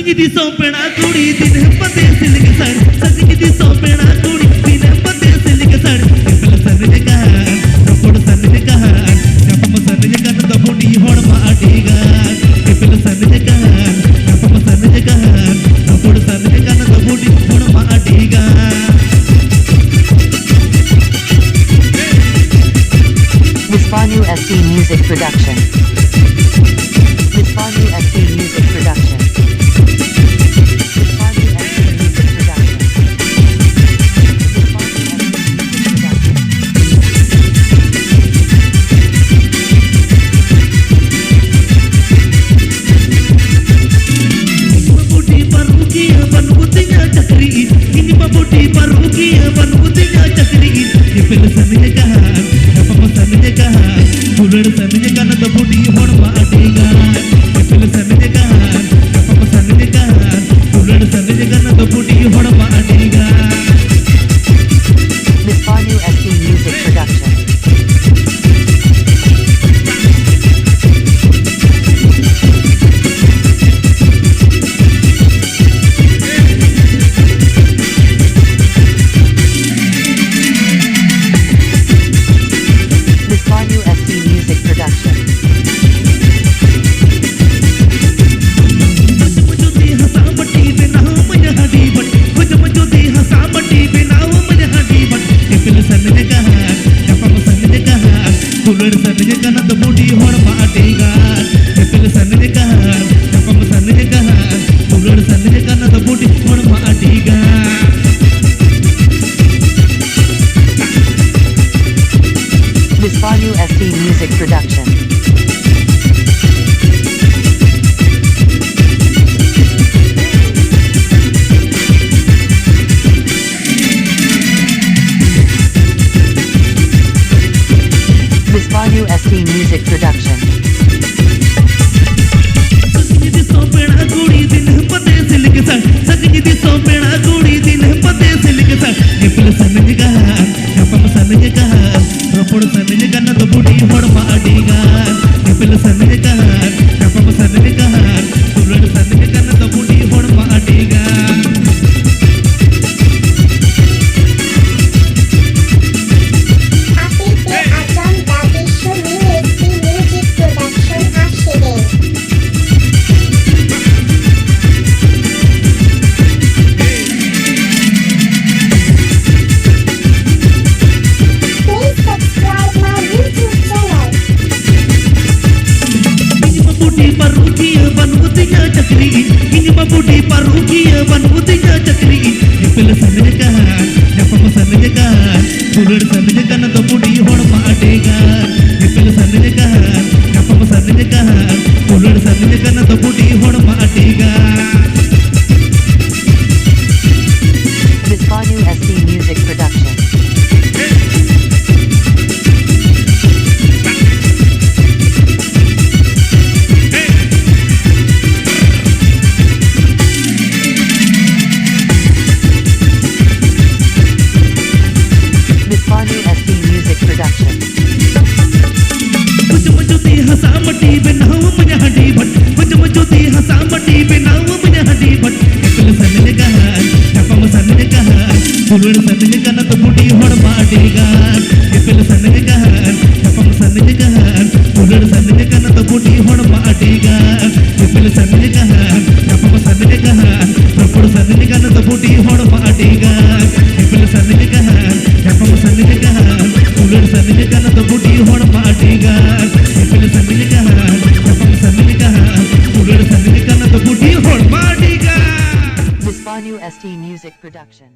di sopena kudi din pate silig sar sakni di sopena kudi din pate silig sar ipel san je kahan rapod san je kahan napam san je kan da bodi hod ma adiga ipel san je kahan napam san je kahan rapod san je kan da bodi hod ma adiga Mispanu ST Music Production. Mispanu ST Music Production. Mispanu ST Music Production. Mabudi paruki banutinya chakri ini mabudi paruki banutinya chakri ipel san je kahan napam san je kahan bulad san je kan da bodi hod ma adiga ipel san je kahan napam san je kahan bulad san je kan da bodi hod ma adiga Mispanu ST Music Production. Mispanu ST Music Production. Mujhoti hasamati binaw majhadi but mujhoti hasamati binaw majhadi but ipel san je kahan napam san je kahan bulad san je kan da bodi hod ma adiga ipel san je kahan napam san je kahan bulad san je kan da bodi hod ma adiga Mispanu ST Music Production. Mispanu ST Music Production. sakni di sopena kudi din pate silig sar sakni di sopena kudi din pate silig sar ipel san je kahan napam san je kahan rapod san je kan da bodi hod ma adiga ipel san je kahan napam san je kahan bulad san je kan da bodi hod ma adiga Apite atom dagi shumi ST Music Production ashire. Please subscribe my YouTube channel. ini mabudi paruki banutinya chakri ini mabudi paruki banutinya chakri ipel san je kahan napam san je kahan bulad san je kan da bodi hod ma adiga ipel san je kahan napam san je kahan bulad san je kan da bodi hod ma adiga Mispanu ST Music Production. Mispanu ST Music Production. mujhoti hasamati binaw majhadi but mujhoti hasamati binaw majhadi but ipel san je kahan napam san je kahan bulad san je kan da bodi hod ma adiga ipel san je kahan napam san je kahan bulad san je kan da bodi hod ma adiga ipel san je kahan napam san je kahan rapod san je kan da bodi hod ma adiga ipel san je kahan napam san je kahan bulad san je kan da bodi hod ma adiga ipel san je kahan napam san je kahan bulad san je kan da bodi hod ma adiga Mispanu ST Music Production.